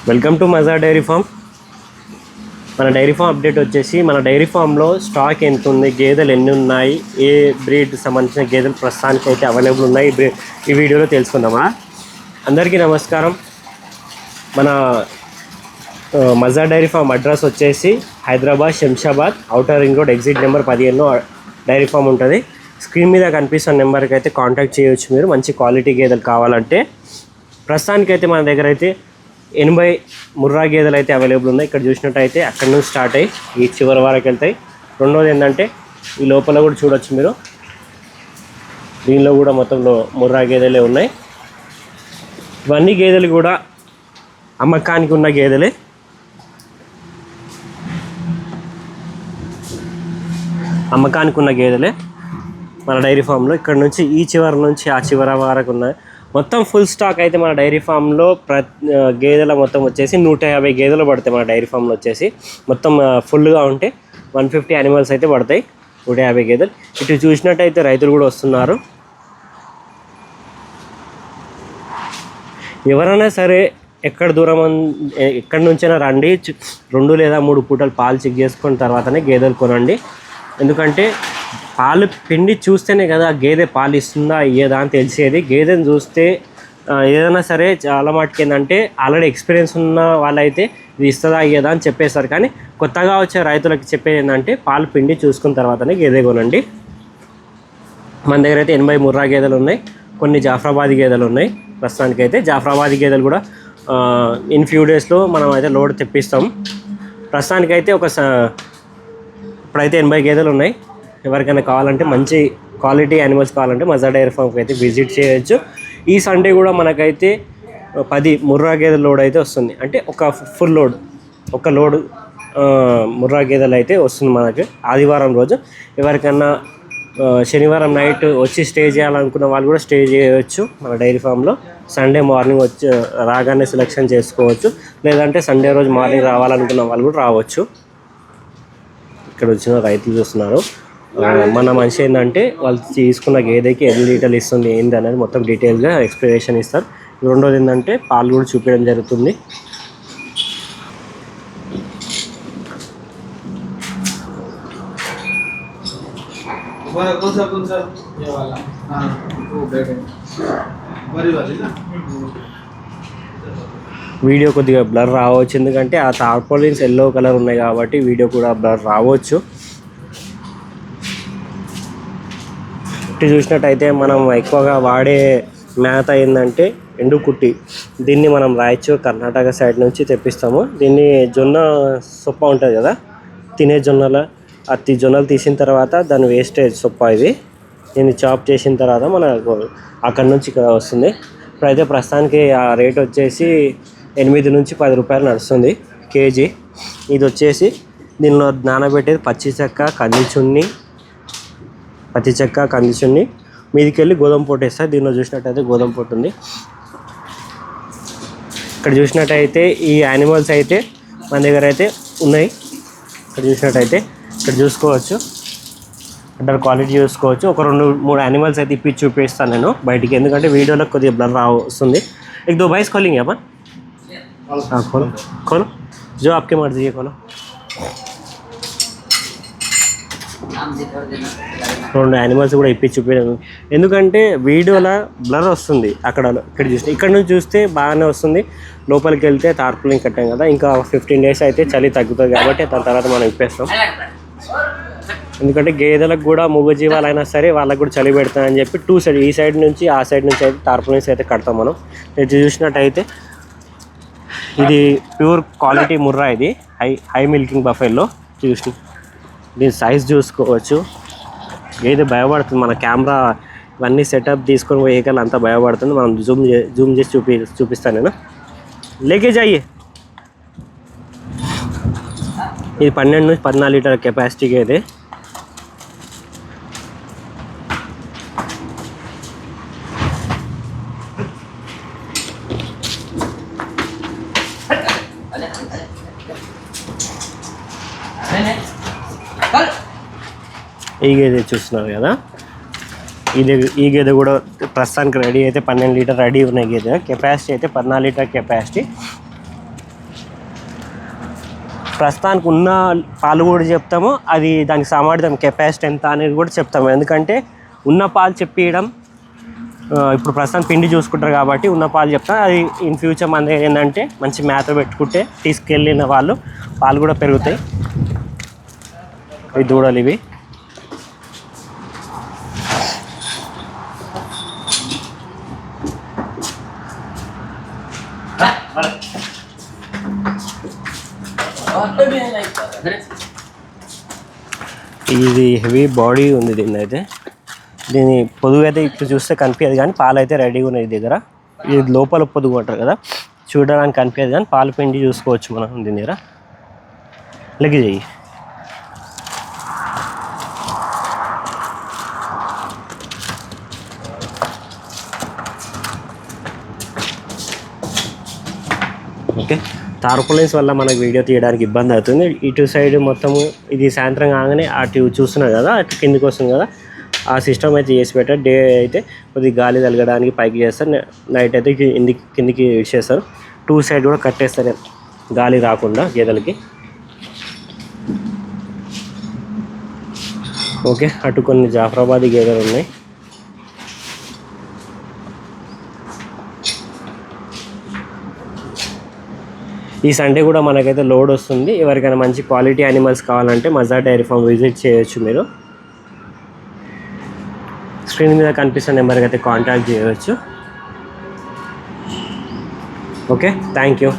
Welcome to మజా dairy farm. మన dairy farm update వచ్చేసి మన డైరీ ఫామ్లో స్టాక్ ఎంత ఉంది, గేదెలు ఎన్ని ఉన్నాయి, ఏ బ్రీడ్ సంబంధించిన గేదెలు ప్రస్తుతానికి అయితే అవైలబుల్ ఉన్నాయి ఈ వీడియోలో తెలుసుకుందామా. అందరికీ నమస్కారం. మన మజా డైరీ ఫామ్ అడ్రస్ వచ్చేసి Hyderabad Shamshabad outer ring road exit number 15లో డైరీ ఫామ్ ఉంటుంది. స్క్రీన్ మీద కనిపిస్తున్న నెంబర్కి అయితే కాంటాక్ట్ చేయవచ్చు మీరు మంచి క్వాలిటీ గేదెలు కావాలంటే. ప్రస్తుతానికైతే మన దగ్గర అయితే 80 ముర్రా గేదెలు అయితే అవైలబుల్ ఉన్నాయి. ఇక్కడ చూసినట్టయితే అక్కడ నుంచి స్టార్ట్ అయ్యి ఈ చివరి వరకు వెళ్తాయి. రెండోది ఏంటంటే ఈ లోపల కూడా చూడొచ్చు మీరు, దీనిలో కూడా మొత్తంలో ముర్రా గేదెలే ఉన్నాయి. ఇవన్నీ గేదెలు కూడా అమ్మకానికి ఉన్న గేదెలే. మన డైరీ ఫామ్లో ఇక్కడ నుంచి ఈ చివరి నుంచి ఆ చివరి వరకు ఉన్నాయి. మొత్తం ఫుల్ స్టాక్ అయితే మన డైరీ ఫామ్లో గేదెల మొత్తం వచ్చేసి 150 గేదెలు పడతాయి. మన డైరీ ఫామ్లో వచ్చేసి మొత్తం ఫుల్గా ఉంటే 150 యానిమల్స్ అయితే పడతాయి, 150 గేదెలు. ఇటు చూసినట్టయితే రైతులు కూడా వస్తున్నారు. ఎవరైనా సరే ఎక్కడి నుంచైనా రండి, 2 లేదా 3 పూటలు పాలు చెక్ చేసుకున్న తర్వాతనే గేదెలు కొనండి. ఎందుకంటే పాలు పిండి చూస్తేనే కదా గేదె పాలు ఇస్తుందా ఇయ్యదా అని తెలిసేది. గేదెని చూస్తే ఏదైనా సరే చాలా మటుకు ఏంటంటే ఆల్రెడీ ఎక్స్పీరియన్స్ ఉన్న వాళ్ళైతే ఇది ఇస్తుందా ఇయ్యదా అని చెప్పేస్తారు. కానీ కొత్తగా వచ్చే రైతులకు చెప్పేది ఏంటంటే పాలు పిండి చూసుకున్న తర్వాతనే గేదె కొనండి. మన దగ్గర అయితే 80 ముర్రా గేదెలు ఉన్నాయి, కొన్ని జాఫ్రాబాదీ గేదెలు ఉన్నాయి. ప్రస్తుతానికైతే జాఫ్రాబాదీ గేదెలు కూడా ఇన్ ఫ్యూ డేస్లో మనం అయితే లోడ్ తెప్పిస్తాం. ప్రస్తుతానికైతే ఇప్పుడైతే 80 గేదెలు ఉన్నాయి. ఎవరికైనా కావాలంటే మంచి క్వాలిటీ యానిమల్స్ కావాలంటే మజా డైరీ ఫామ్కి అయితే విజిట్ చేయొచ్చు. ఈ సండే కూడా మనకైతే 10 ముర్రా గేదెల లోడ్ అయితే వస్తుంది. అంటే ఒక లోడ్ ముర్రా గేదెలు అయితే వస్తుంది మనకి ఆదివారం రోజు. ఎవరికైనా శనివారం నైట్ వచ్చి స్టే చేయాలనుకున్న వాళ్ళు కూడా స్టే చేయవచ్చు మన డైరీ ఫామ్లో. సండే మార్నింగ్ వచ్చి రాగానే సెలెక్షన్ చేసుకోవచ్చు, లేదంటే సండే రోజు మార్నింగ్ రావాలనుకున్న వాళ్ళు కూడా రావచ్చు. ఇక్కడ వచ్చిన రైతులు చూస్తున్నారు. మన మనిషి ఏంటంటే వాళ్ళు తీసుకున్న గేదెకి ఎన్ని లీటర్లు ఇస్తుంది ఏంది అనేది మొత్తం డీటెయిల్గా ఎక్స్ప్లెనేషన్ ఇస్తారు. రెండోది ఏంటంటే పాలు కూడా చూపించడం జరుగుతుంది. వీడియో కొద్దిగా బ్లర్ రావచ్చు, ఎందుకంటే ఆ టార్పాలిన్స్ ఎల్లో కలర్ ఉన్నాయి కాబట్టి వీడియో కూడా బ్లర్ రావచ్చు. చూసినట్టయితే మనం ఎక్కువగా వాడే మేత ఏంటంటే ఎండుకుట్టి. దీన్ని మనం రాయచూర్ కర్ణాటక సైడ్ నుంచి తెప్పిస్తాము. దీన్ని జొన్న సొప్ప ఉంటుంది కదా, తినే జొన్నలు తీసిన తర్వాత దాని వేస్టేజ్ సొప్ప ఇది. దీన్ని చాప్ చేసిన తర్వాత మనకు అక్కడి నుంచి ఇక్కడ వస్తుంది. ఇప్పుడైతే ప్రస్తుతానికి ఆ రేట్ వచ్చేసి 8 నుంచి 10 రూపాయలు నడుస్తుంది కేజీ. ఇది వచ్చేసి దీనిలో నానబెట్టేది పచ్చి చెక్క కంది చున్ని మీదికి వెళ్ళి గోధుమ పొట్టు వేస్తారు. దీనిలో చూసినట్టయితే గోధుమ పొట్టు ఉంది. ఇక్కడ చూసినట్టయితే ఈ యానిమల్స్ అయితే మన దగ్గర అయితే ఉన్నాయి. ఇక్కడ చూసుకోవచ్చు, అడ్డర్ క్వాలిటీ చూసుకోవచ్చు. ఒక 2-3 యానిమల్స్ అయితే ఇప్పి చూపిస్తాను నేను బయటికి, ఎందుకంటే వీడియోలో కొద్దిగా బ్లర్ వస్తుంది. एक दो भैंस खोलेंगे अपन? हाँ खोलो जो आपके मर्जी है खोलो. 2 యానిమల్స్ కూడా ఇప్పి చూపించాను, ఎందుకంటే వీడియోలో బ్లర్ వస్తుంది. ఇక్కడ నుంచి చూస్తే బాగానే వస్తుంది. లోపలికి వెళ్తే టార్పాలిన్ కట్టాం కదా, ఇంకా 15 డేస్ అయితే చలి తగ్గుతుంది కాబట్టి దాని తర్వాత మనం ఇప్పేస్తాం. ఎందుకంటే గేదెలకు కూడా మూగజీవాలైనా సరే వాళ్ళకు కూడా చలి పెడతామని చెప్పి 2 సైడ్, ఈ సైడ్ నుంచి ఆ సైడ్ నుంచి అయితే టార్పాలిన్స్ అయితే కడతాం మనం. ఇది చూసినట్టయితే ఇది ప్యూర్ క్వాలిటీ ముర్రా. ఇది హై మిల్కింగ్ బఫెల్లో చూసి దీని సైజ్ చూసుకోవచ్చు. ఏది భయపడుతుంది, మన కెమెరా ఇవన్నీ సెటప్ తీసుకొని వెహికల్ అంతా భయపడుతుంది. మనం జూమ్ చేసి చూపిస్తాను నేను. లేకే జాయే. ఇది 12 నుంచి 14 లీటర్ కెపాసిటీకి అయితే. ఈ గేదె చూస్తున్నారు కదా, ఈ గేదె కూడా ప్రస్తుతానికి రెడీ అయితే 12 లీటర్ రెడీ ఉన్న గేదె. కెపాసిటీ అయితే 14 లీటర్ కెపాసిటీ. ప్రస్తుతానికి ఉన్న పాలు కూడా చెప్తాము, అది దానికి సామర్థ్యం కెపాసిటీ ఎంత అనేది కూడా చెప్తాము. ఎందుకంటే ఉన్న పాలు చెప్పియడం, ఇప్పుడు ప్రస్తుతం పిండి చూసుకుంటారు కాబట్టి ఉన్న పాలు చెప్తాం. అది ఇన్ ఫ్యూచర్ మన దగ్గర ఏంటంటే మంచి మేత పెట్టుకుంటే తీసుకెళ్ళిన వాళ్ళు పాలు కూడా పెరుగుతాయి. ఇవి దూడలు ఇవి. ఇది హెవీ బాడీ ఉంది దీన్ని అయితే. దీని పొదుగు అయితే ఇప్పుడు చూస్తే కనిపించదు కానీ పాలు అయితే రెడీగా ఉన్నాయి దగ్గర. ఇది లోపల పొదుగు అంటారు కదా, చూడడానికి కనిపించదు కానీ పాలు పిండి చూసుకోవచ్చు మనం దీని దగ్గర. లెగ్ చెయ్యి. ఓకే, టార్పాలిన్స్ వల్ల మనకు వీడియో తీయడానికి ఇబ్బంది అవుతుంది. ఇటు సైడ్ మొత్తము ఇది సాయంత్రం కాగానే అటు చూస్తున్నారు కదా, అటు కిందికి వస్తుంది కదా, ఆ సిస్టమ్ అయితే చేసి పెట్టారు. డే అయితే కొద్దిగా గాలి తగలడానికి పైకి చేస్తారు, నైట్ అయితే కిందికి ఇచ్చేస్తారు. 2 సైడ్ కూడా కట్టేస్తారు గాలి రాకుండా గేదెలకి. ఓకే, అటు కొన్ని జాఫరాబాదీ గేదెలు ఉన్నాయి. ఈ సండే కూడా మనకైతే లోడ్ వస్తుంది. ఎవరికైనా మంచి క్వాలిటీ యానిమల్స్ కావాలంటే మజార్ డైరీ ఫామ్ విజిట్ చేయొచ్చు మీరు. స్క్రీన్ మీద కనిపిస్తున్న నెంబర్కి అయితే కాంటాక్ట్ చేయవచ్చు. Okay, thank you.